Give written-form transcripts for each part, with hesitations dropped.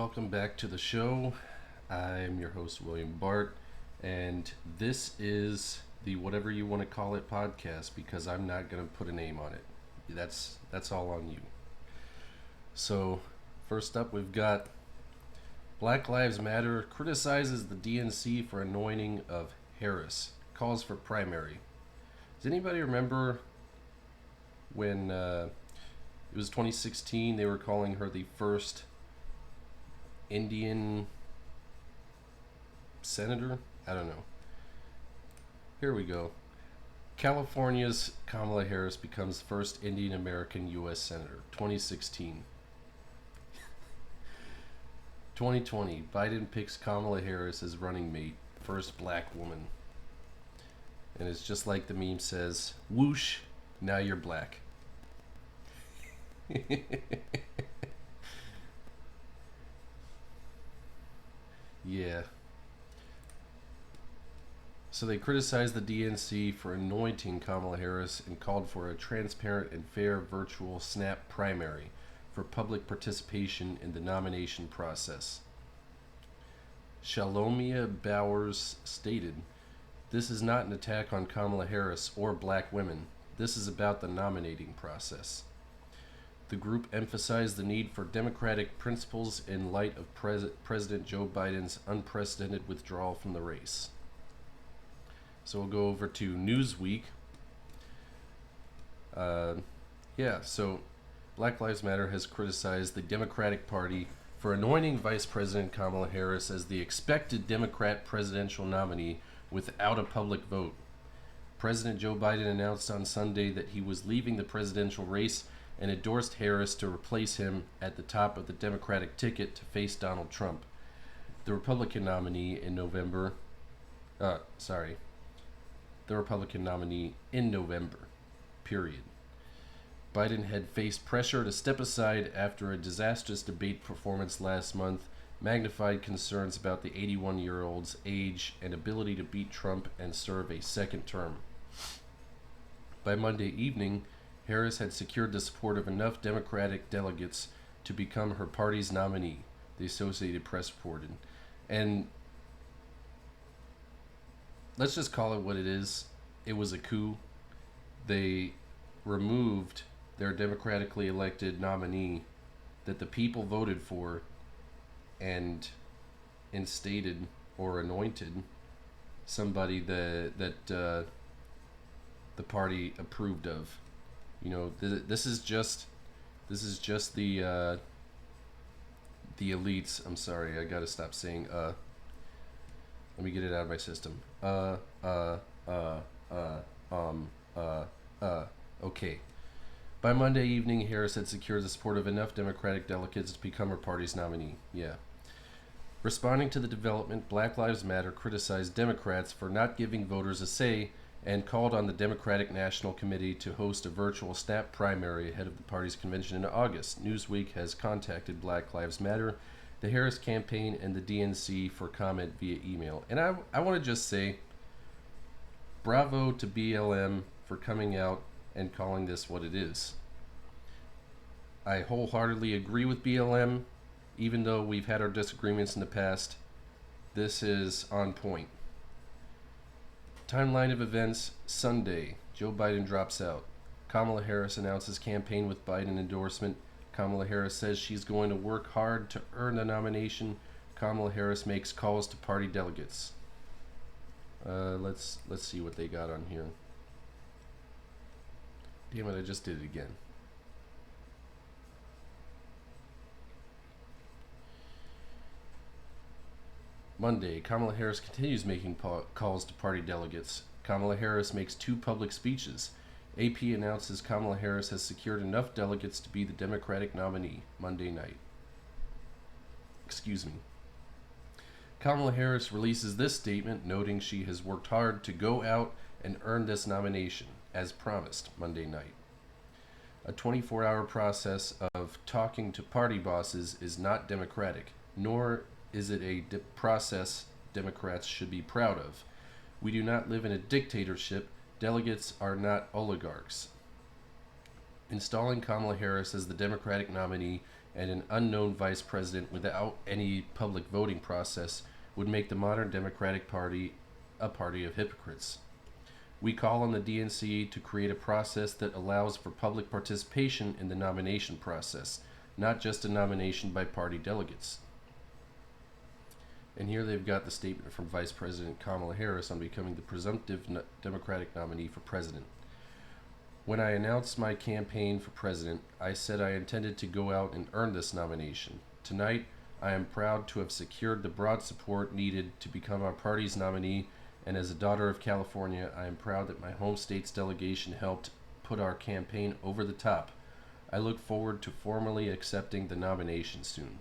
welcome back to the show. I'm your host, William Bart, and this is the whatever you want to call it podcast because I'm not going to put a name on it. That's all on you. So, first up, we've got Black Lives Matter criticizes the DNC for anointing of Harris, calls for primary. Does anybody remember when it was 2016, they were calling her the first Indian senator? I don't know. Here we go. California's Kamala Harris becomes first Indian American U.S. Senator, 2016. 2020, Biden picks Kamala Harris as running mate, first black woman. And it's just like the meme says, whoosh, now you're black. Yeah. So they criticized the DNC for anointing Kamala Harris and called for a transparent and fair virtual snap primary for public participation in the nomination process. Shalomia Bowers stated, "This is not an attack on Kamala Harris or black women. This is about the nominating process." The group emphasized the need for democratic principles in light of President Joe Biden's unprecedented withdrawal from the race. So we'll go over to Newsweek. So Black Lives Matter has criticized the Democratic Party for anointing Vice President Kamala Harris as the expected Democrat presidential nominee without a public vote. President Joe Biden announced on Sunday that he was leaving the presidential race and endorsed Harris to replace him at the top of the Democratic ticket to face Donald Trump. The Republican nominee in November, period. Biden had faced pressure to step aside after a disastrous debate performance last month magnified concerns about the 81-year-old's age and ability to beat Trump and serve a second term. By Monday evening, Harris had secured the support of enough Democratic delegates to become her party's nominee, the Associated Press reported. And let's just call it what it is. It was a coup. They removed their democratically elected nominee that the people voted for and instated or anointed somebody that the party approved of. You know, this is just the elites. I'm sorry, I gotta stop saying Let me get it out of my system. Okay. By Monday evening, Harris had secured the support of enough Democratic delegates to become her party's nominee. Yeah. Responding to the development, Black Lives Matter criticized Democrats for not giving voters a say and called on the Democratic National Committee to host a virtual snap primary ahead of the party's convention in August. Newsweek has contacted Black Lives Matter, the Harris campaign, and the DNC for comment via email. And I want to just say, bravo to BLM for coming out and calling this what it is. I wholeheartedly agree with BLM, even though we've had our disagreements in the past. This is on point. Timeline of events: Sunday, Joe Biden drops out. Kamala Harris announces campaign with Biden endorsement. Kamala Harris says she's going to work hard to earn the nomination. Kamala Harris makes calls to party delegates. Let's see what they got on here. Damn it, I just did it again. Monday, Kamala Harris continues making calls to party delegates. Kamala Harris makes 2 public speeches. AP announces Kamala Harris has secured enough delegates to be the Democratic nominee Monday night. Kamala Harris releases this statement, noting she has worked hard to go out and earn this nomination, as promised, Monday night. A 24-hour process of talking to party bosses is not democratic, nor is it a process Democrats should be proud of. We do not live in a dictatorship. Delegates are not oligarchs. Installing Kamala Harris as the Democratic nominee and an unknown vice president without any public voting process would make the modern Democratic Party a party of hypocrites. We call on the DNC to create a process that allows for public participation in the nomination process, not just a nomination by party delegates. And here they've got the statement from Vice President Kamala Harris on becoming the presumptive Democratic nominee for president. When I announced my campaign for president, I said I intended to go out and earn this nomination. Tonight, I am proud to have secured the broad support needed to become our party's nominee, and as a daughter of California, I am proud that my home state's delegation helped put our campaign over the top. I look forward to formally accepting the nomination soon.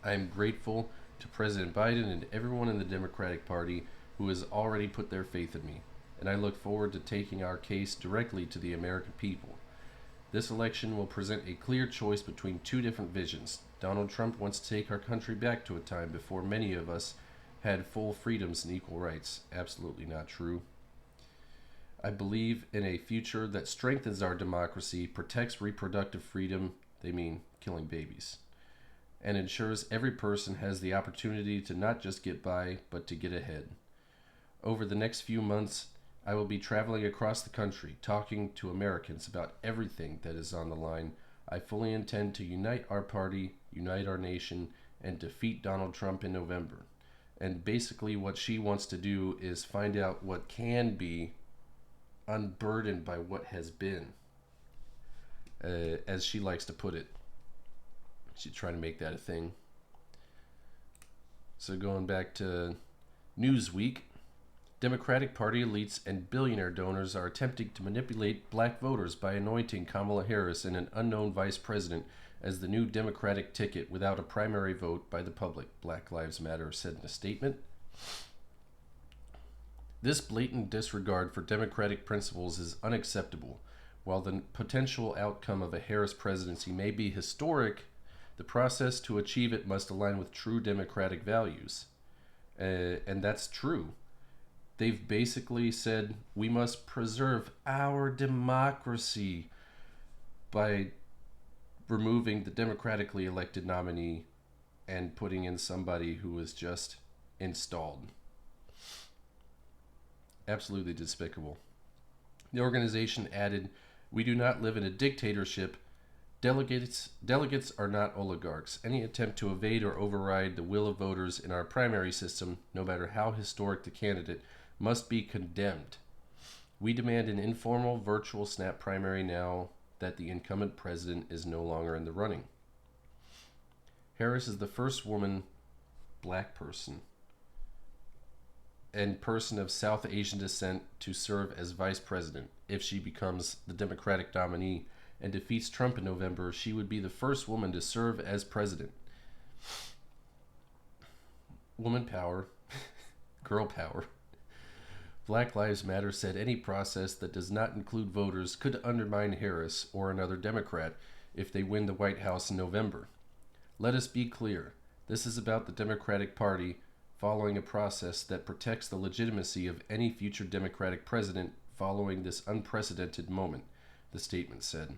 I am grateful to President Biden and everyone in the Democratic Party who has already put their faith in me, and I look forward to taking our case directly to the American people. This election will present a clear choice between two different visions. Donald Trump wants to take our country back to a time before many of us had full freedoms and equal rights. Absolutely not true. I believe in a future that strengthens our democracy, protects reproductive freedom, they mean killing babies, and ensures every person has the opportunity to not just get by, but to get ahead. Over the next few months, I will be traveling across the country, talking to Americans about everything that is on the line. I fully intend to unite our party, unite our nation, and defeat Donald Trump in November. And basically what she wants to do is find out what can be unburdened by what has been, as she likes to put it. She's trying to make that a thing. So going back to Newsweek, Democratic Party elites and billionaire donors are attempting to manipulate black voters by anointing Kamala Harris and an unknown vice president as the new Democratic ticket without a primary vote by the public, Black Lives Matter said in a statement. This blatant disregard for democratic principles is unacceptable. While the potential outcome of a Harris presidency may be historic, the process to achieve it must align with true democratic values. And that's true. They've basically said we must preserve our democracy by removing the democratically elected nominee and putting in somebody who was just installed. Absolutely despicable. The organization added, "We do not live in a dictatorship. Delegates are not oligarchs. Any attempt to evade or override the will of voters in our primary system, no matter how historic the candidate, must be condemned. We demand an informal virtual snap primary now that the incumbent president is no longer in the running." Harris is the first woman, black person, and person of South Asian descent to serve as vice president. If she becomes the Democratic nominee and defeats Trump in November, she would be the first woman to serve as president. Woman power, girl power. Black Lives Matter said any process that does not include voters could undermine Harris or another Democrat if they win the White House in November. Let us be clear. This is about the Democratic Party following a process that protects the legitimacy of any future Democratic president following this unprecedented moment, the statement said.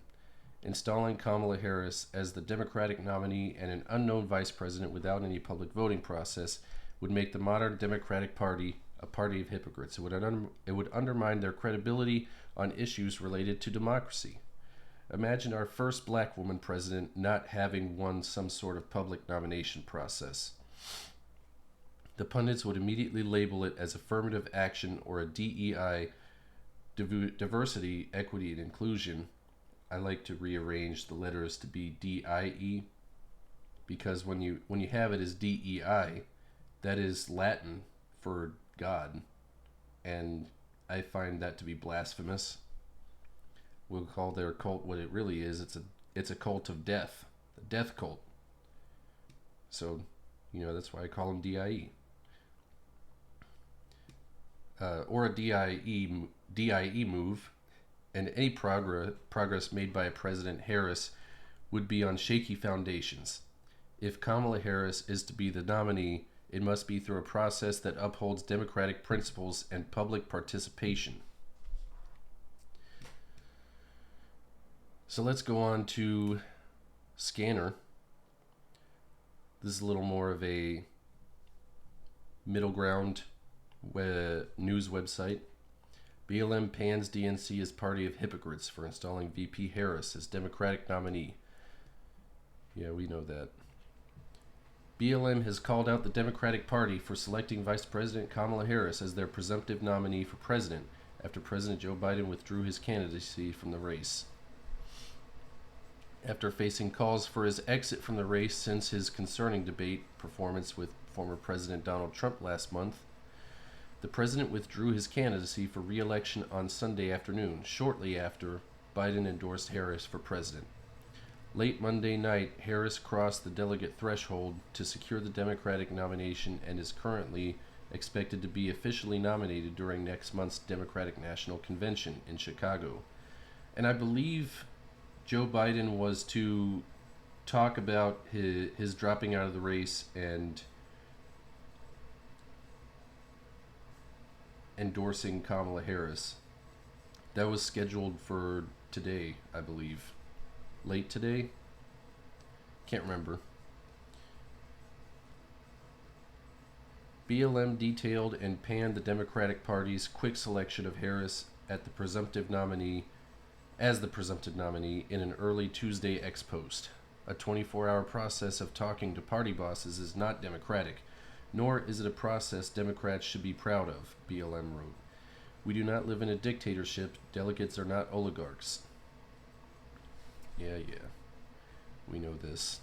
Installing Kamala Harris as the Democratic nominee and an unknown vice president without any public voting process would make the modern Democratic Party a party of hypocrites. It would undermine their credibility on issues related to democracy. Imagine our first black woman president not having won some sort of public nomination process. The pundits would immediately label it as affirmative action or a DEI, diversity, equity, and inclusion. I like to rearrange the letters to be DIE, because when you have it as DEI, that is Latin for God, and I find that to be blasphemous. We'll call their cult what it really is. It's a cult of death, the death cult. So, that's why I call them DIE. Or a DIE move, and any progress made by President Harris would be on shaky foundations. If Kamala Harris is to be the nominee, it must be through a process that upholds democratic principles and public participation. So let's go on to Scanner. This is a little more of a middle ground news website. BLM pans DNC as party of hypocrites for installing VP Harris as Democratic nominee. Yeah, we know that. BLM has called out the Democratic Party for selecting Vice President Kamala Harris as their presumptive nominee for president after President Joe Biden withdrew his candidacy from the race. After facing calls for his exit from the race since his concerning debate performance with former President Donald Trump last month, the president withdrew his candidacy for re-election on Sunday afternoon, shortly after Biden endorsed Harris for president. Late Monday night, Harris crossed the delegate threshold to secure the Democratic nomination and is currently expected to be officially nominated during next month's Democratic National Convention in Chicago. And I believe Joe Biden was to talk about his dropping out of the race and endorsing Kamala Harris. That was scheduled for today, I believe. Late today? Can't remember. BLM detailed and panned the Democratic Party's quick selection of Harris as the presumptive nominee in an early Tuesday ex-post. A 24-hour process of talking to party bosses is not democratic, nor is it a process Democrats should be proud of, BLM wrote. We do not live in a dictatorship. Delegates are not oligarchs. Yeah. We know this.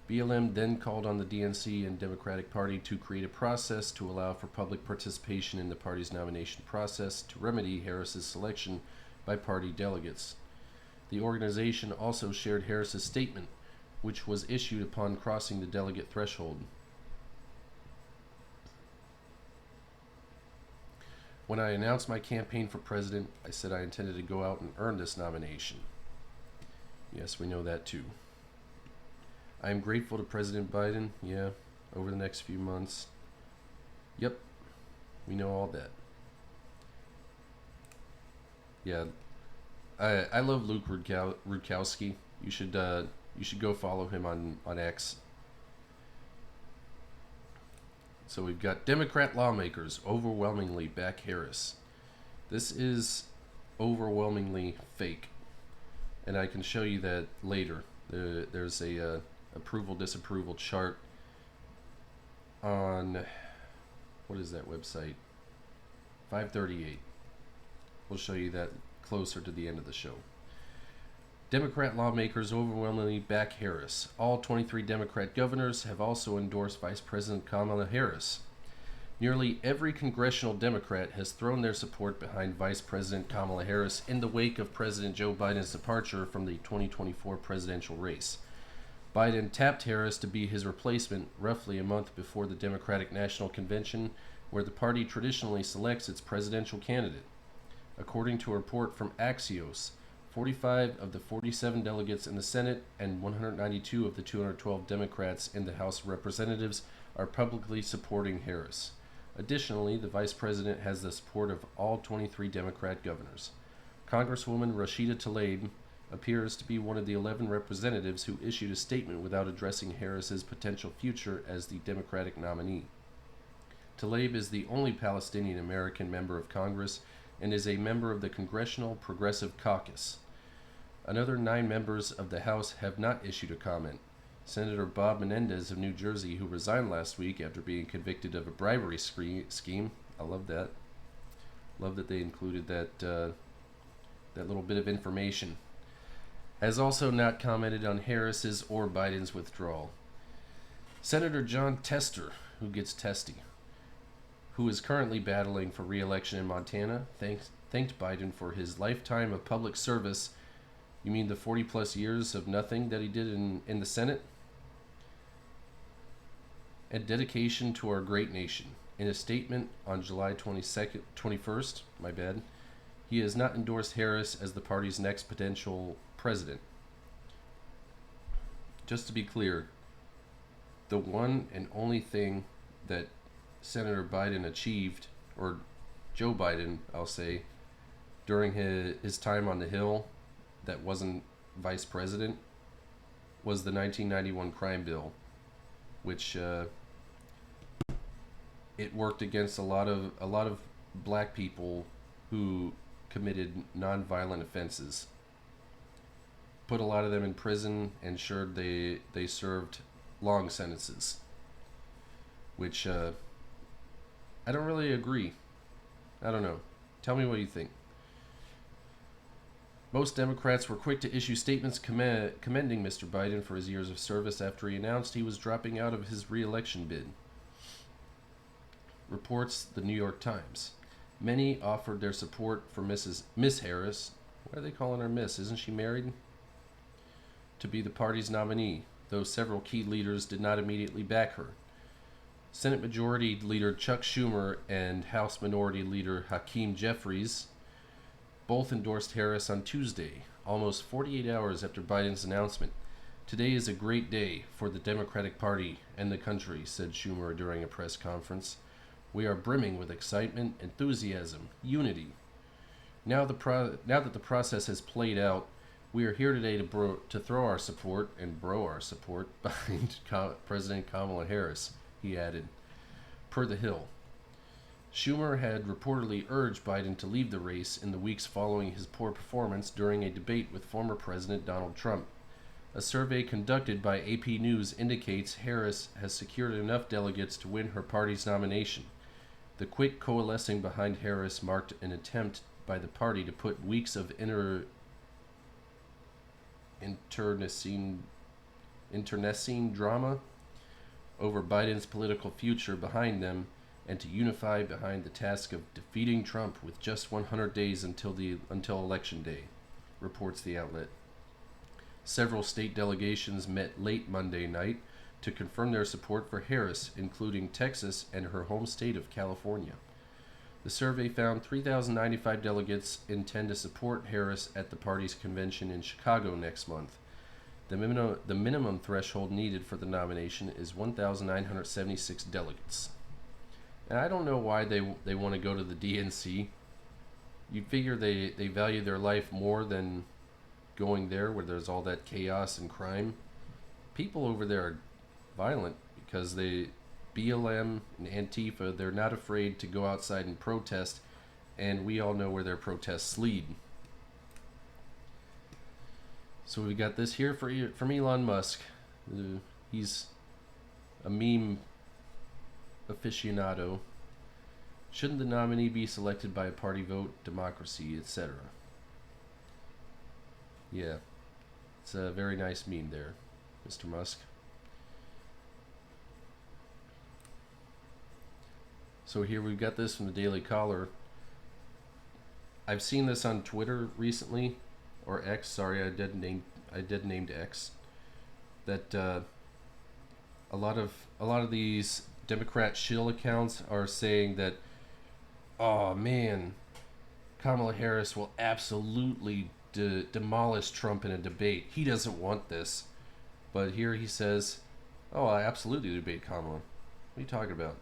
BLM then called on the DNC and Democratic Party to create a process to allow for public participation in the party's nomination process to remedy Harris's selection by party delegates. The organization also shared Harris's statement, which was issued upon crossing the delegate threshold. When I announced my campaign for president, I said I intended to go out and earn this nomination. Yes, we know that too. I am grateful to President Biden, over the next few months. Yep, we know all that. Yeah, I love Luke Rudkowski. You should go follow him on X. So we've got Democrat lawmakers overwhelmingly back Harris. This is overwhelmingly fake, and I can show you that later. There's a approval-disapproval chart on, what is that website? 538. We'll show you that closer to the end of the show. Democrat lawmakers overwhelmingly back Harris. All 23 Democrat governors have also endorsed Vice President Kamala Harris. Nearly every congressional Democrat has thrown their support behind Vice President Kamala Harris in the wake of President Joe Biden's departure from the 2024 presidential race. Biden tapped Harris to be his replacement roughly a month before the Democratic National Convention, where the party traditionally selects its presidential candidate. According to a report from Axios, 45 of the 47 delegates in the Senate and 192 of the 212 Democrats in the House of Representatives are publicly supporting Harris. Additionally, the vice president has the support of all 23 Democrat governors. Congresswoman Rashida Tlaib appears to be one of the 11 representatives who issued a statement without addressing Harris's potential future as the Democratic nominee. Tlaib is the only Palestinian American member of Congress and is a member of the Congressional Progressive Caucus. Another 9 members of the House have not issued a comment. Senator Bob Menendez of New Jersey, who resigned last week after being convicted of a bribery scheme. I love that. Love that they included that little bit of information. Has also not commented on Harris's or Biden's withdrawal. Senator John Tester, who gets testy, who is currently battling for re-election in Montana, thanked Biden for his lifetime of public service. You mean the 40-plus years of nothing that he did in the Senate? And dedication to our great nation. In a statement on July 21st, he has not endorsed Harris as the party's next potential president. Just to be clear, the one and only thing that Senator Biden achieved, or Joe Biden, I'll say, during his time on the Hill, that wasn't vice president was the 1991 crime bill, which it worked against a lot of black people who committed nonviolent offenses. Put a lot of them in prison, and ensured they served long sentences, which I don't really agree. I don't know. Tell me what you think. Most Democrats were quick to issue statements commending Mr. Biden for his years of service after he announced he was dropping out of his re-election bid. Reports the New York Times. Many offered their support for Miss Harris. Why are they calling her Miss? Isn't she married? To be the party's nominee, though several key leaders did not immediately back her. Senate Majority Leader Chuck Schumer and House Minority Leader Hakeem Jeffries both endorsed Harris on Tuesday, almost 48 hours after Biden's announcement. Today is a great day for the Democratic Party and the country, said Schumer during a press conference. We are brimming with excitement, enthusiasm, unity. Now that the process has played out, we are here today to throw our support and bro our support behind President Kamala Harris, he added. Per The Hill, Schumer had reportedly urged Biden to leave the race in the weeks following his poor performance during a debate with former President Donald Trump. A survey conducted by AP News indicates Harris has secured enough delegates to win her party's nomination. The quick coalescing behind Harris marked an attempt by the party to put weeks of internecine drama over Biden's political future behind them, and to unify behind the task of defeating Trump with just 100 days until Election Day, reports the outlet. Several state delegations met late Monday night to confirm their support for Harris, including Texas and her home state of California. The survey found 3,095 delegates intend to support Harris at the party's convention in Chicago next month. The minimum threshold needed for the nomination is 1,976 delegates. And I don't know why they want to go to the DNC. You'd figure they value their life more than going there where there's all that chaos and crime. People over there are violent because BLM and Antifa, they're not afraid to go outside and protest, and we all know where their protests lead. So we got this here from Elon Musk. He's a meme aficionado. Shouldn't the nominee be selected by a party vote, democracy, etc.? Yeah, it's a very nice meme there, Mr. Musk. So here we've got this from the Daily Caller. I've seen this on Twitter recently, or X. Sorry, I did named X. That a lot of these Democrat shill accounts are saying that, oh man, Kamala Harris will absolutely demolish Trump in a debate. He doesn't want this. But here he says, oh, I absolutely debate Kamala. What are you talking about?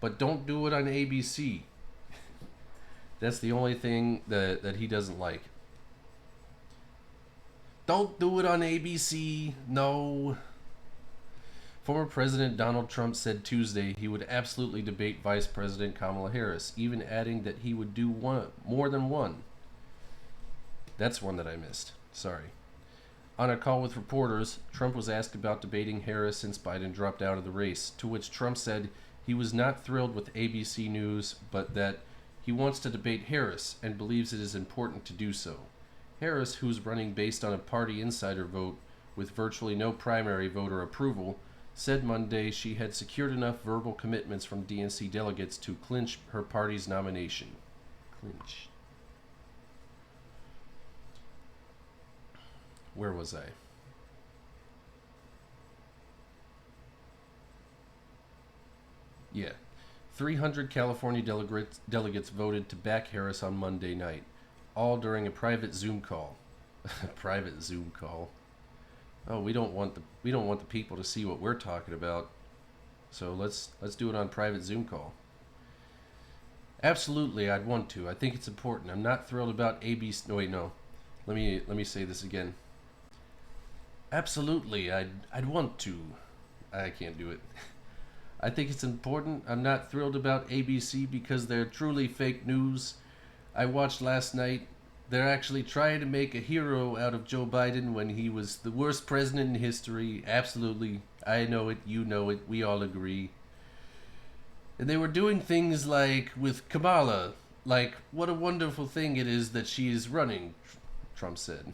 But don't do it on ABC. That's the only thing that he doesn't like. Don't do it on ABC. No. Former President Donald Trump said Tuesday he would absolutely debate Vice President Kamala Harris, even adding that he would do more than one. That's one that I missed. Sorry. On a call with reporters, Trump was asked about debating Harris since Biden dropped out of the race, to which Trump said he was not thrilled with ABC News, but that he wants to debate Harris and believes it is important to do so. Harris, who's running based on a party insider vote with virtually no primary voter approval, said Monday she had secured enough verbal commitments from DNC delegates to clinch her party's nomination. Clinch. Where was I? Yeah. 300 California delegates voted to back Harris on Monday night, all during a private Zoom call. Private Zoom call. Oh, we don't want the people to see what we're talking about. So let's do it on private Zoom call. Absolutely, I'd want to. I think it's important. I'm not thrilled about ABC. No, wait, no. Let me say this again. Absolutely, I'd want to. I can't do it. I think it's important. I'm not thrilled about ABC because they're truly fake news. I watched last night. They're actually trying to make a hero out of Joe Biden when he was the worst president in history. Absolutely. I know it. You know it. We all agree. And they were doing things like with Kamala. Like, what a wonderful thing it is that she is running, Trump said.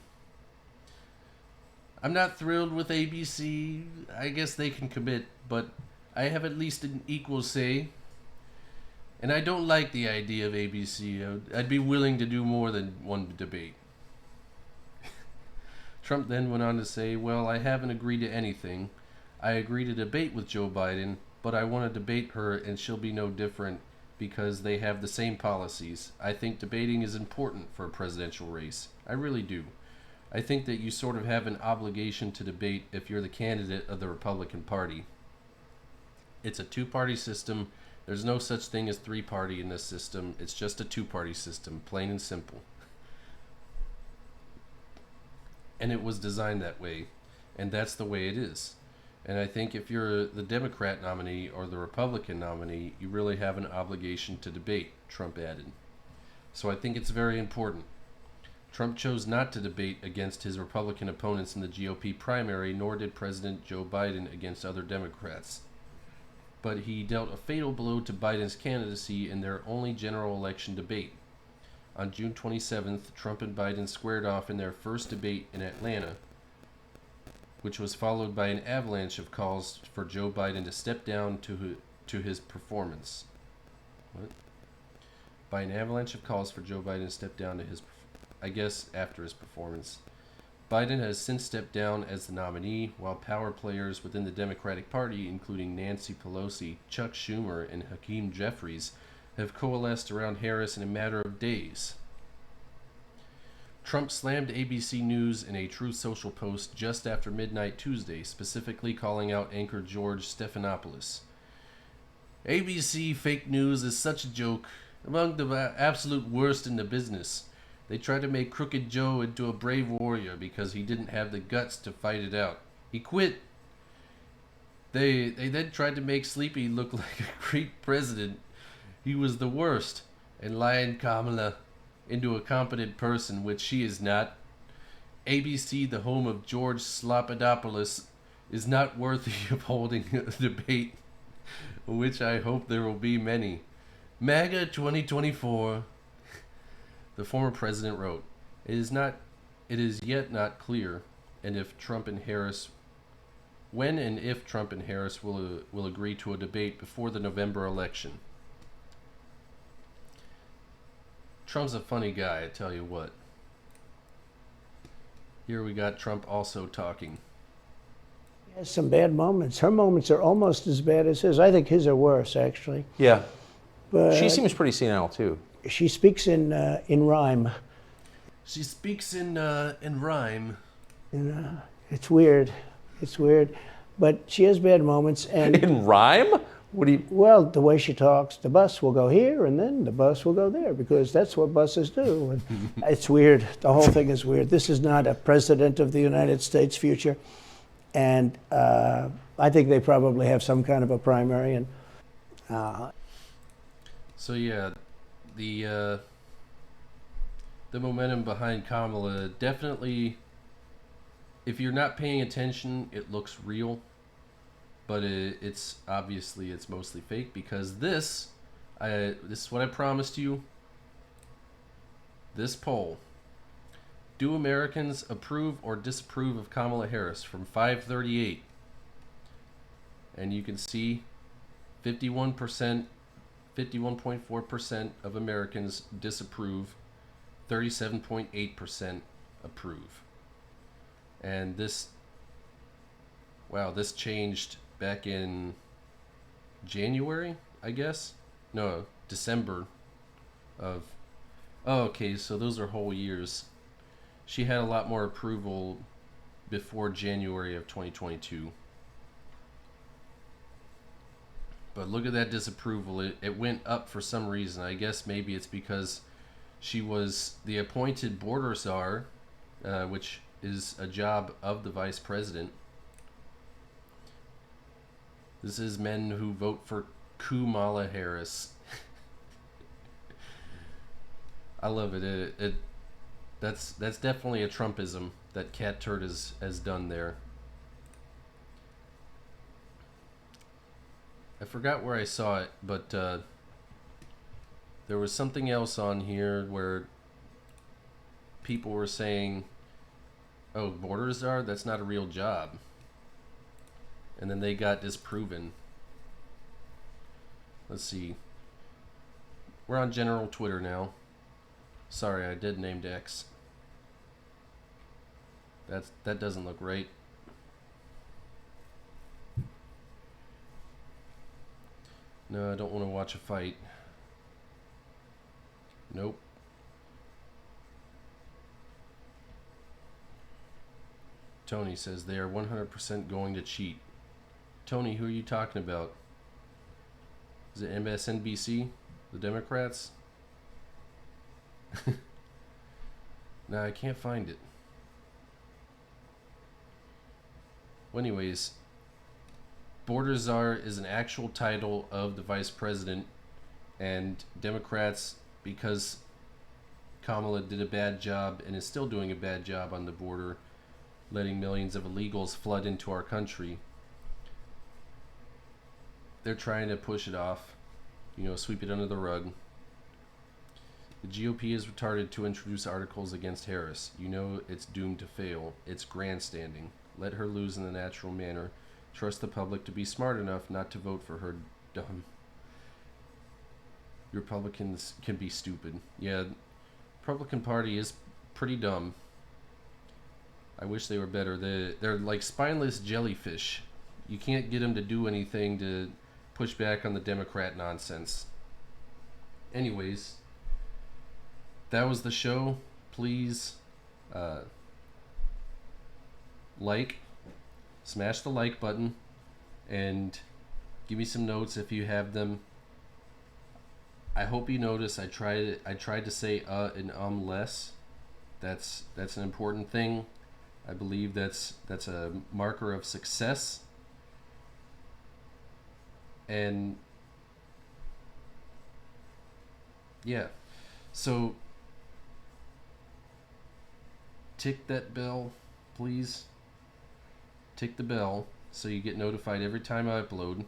I'm not thrilled with ABC. I guess they can commit, but I have at least an equal say. And I don't like the idea of ABC. I'd be willing to do more than one debate. Trump then went on to say, well, I haven't agreed to anything. I agree to debate with Joe Biden, but I want to debate her and she'll be no different because they have the same policies. I think debating is important for a presidential race. I really do. I think that you sort of have an obligation to debate if you're the candidate of the Republican Party. It's a two-party system. There's no such thing as three-party in this system. It's just a two-party system, plain and simple. And it was designed that way, and that's the way it is. And I think if you're the Democrat nominee or the Republican nominee, you really have an obligation to debate, Trump added. So I think it's very important. Trump chose not to debate against his Republican opponents in the GOP primary, nor did President Joe Biden against other Democrats. But he dealt a fatal blow to Biden's candidacy in their only general election debate. On June 27th, Trump and Biden squared off in their first debate in Atlanta, which was followed by an avalanche of calls for Joe Biden to step down to his performance. What? By an avalanche of calls for Joe Biden to step down to his, I guess, after his performance. Biden has since stepped down as the nominee, while power players within the Democratic Party, including Nancy Pelosi, Chuck Schumer, and Hakeem Jeffries, have coalesced around Harris in a matter of days. Trump slammed ABC News in a Truth Social post just after midnight Tuesday, specifically calling out anchor George Stephanopoulos. ABC fake news is such a joke, among the absolute worst in the business. They tried to make Crooked Joe into a brave warrior because he didn't have the guts to fight it out. He quit. They then tried to make Sleepy look like a great president. He was the worst, and lion Kamala into a competent person, which she is not. ABC, the home of George Slopadopoulos, is not worthy of holding a debate, which I hope there will be many. MAGA 2024. The former president wrote, It is yet not clear when and if Trump and Harris will agree to a debate before the November election. Trump's a funny guy, I tell you what. Here we got Trump also talking. He has some bad moments. Her moments are almost as bad as his. I think his are worse, actually. Yeah. But She seems pretty senile, too. she speaks in rhyme. She speaks in rhyme. And, it's weird. It's weird. But she has bad moments. And In rhyme? What do you... well, the way she talks, the bus will go here and then the bus will go there because that's what buses do. And it's weird. The whole thing is weird. This is not a president of the United States future. And I think they probably have some kind of a primary. And So yeah, the momentum behind Kamala definitely, if you're not paying attention, it looks real. But it's obviously it's mostly fake because this is what I promised you. This poll. Do Americans approve or disapprove of Kamala Harris from 538? And you can see 51%, 51.4% of Americans disapprove, 37.8% approve. And this changed back in January, I guess? No, December of... Oh, okay, so those are whole years. She had a lot more approval before January of 2022. But look at that disapproval. It went up for some reason. I guess maybe it's because she was the appointed border czar which is a job of the vice president. This is men who vote for Kamala Harris. I love it. That's definitely a Trumpism that Cat Turd has done there. I forgot where I saw it, but there was something else on here where people were saying, "Oh, border czar, that's not a real job," and then they got disproven. Let's see. We're on general Twitter now. Sorry, I did named X. That doesn't look right. No, I don't want to watch a fight. Nope. Tony says they are 100% going to cheat. Tony, who are you talking about? Is it MSNBC? The Democrats? No, I can't find it. Well, anyways, Border Czar is an actual title of the vice president, and Democrats, because Kamala did a bad job and is still doing a bad job on the border, letting millions of illegals flood into our country, they're trying to push it off, sweep it under the rug. The GOP is retarded to introduce articles against Harris. It's doomed to fail. It's grandstanding. Let her lose in the natural manner. Trust the public to be smart enough not to vote for her. Dumb. Republicans can be stupid. Yeah, the Republican Party is pretty dumb. I wish they were better. They're like spineless jellyfish. You can't get them to do anything to push back on the Democrat nonsense. Anyways, that was the show. Please smash the like button, and give me some notes if you have them. I hope you notice I tried to say and less. That's an important thing. I believe that's a marker of success. And yeah, so tick that bell, please. Tick the bell so you get notified every time I upload.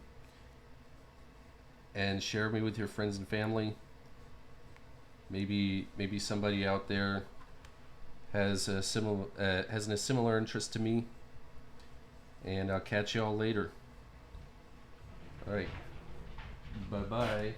And share me with your friends and family. Maybe somebody out there has a similar interest to me. And I'll catch y'all later. All right. Bye-bye.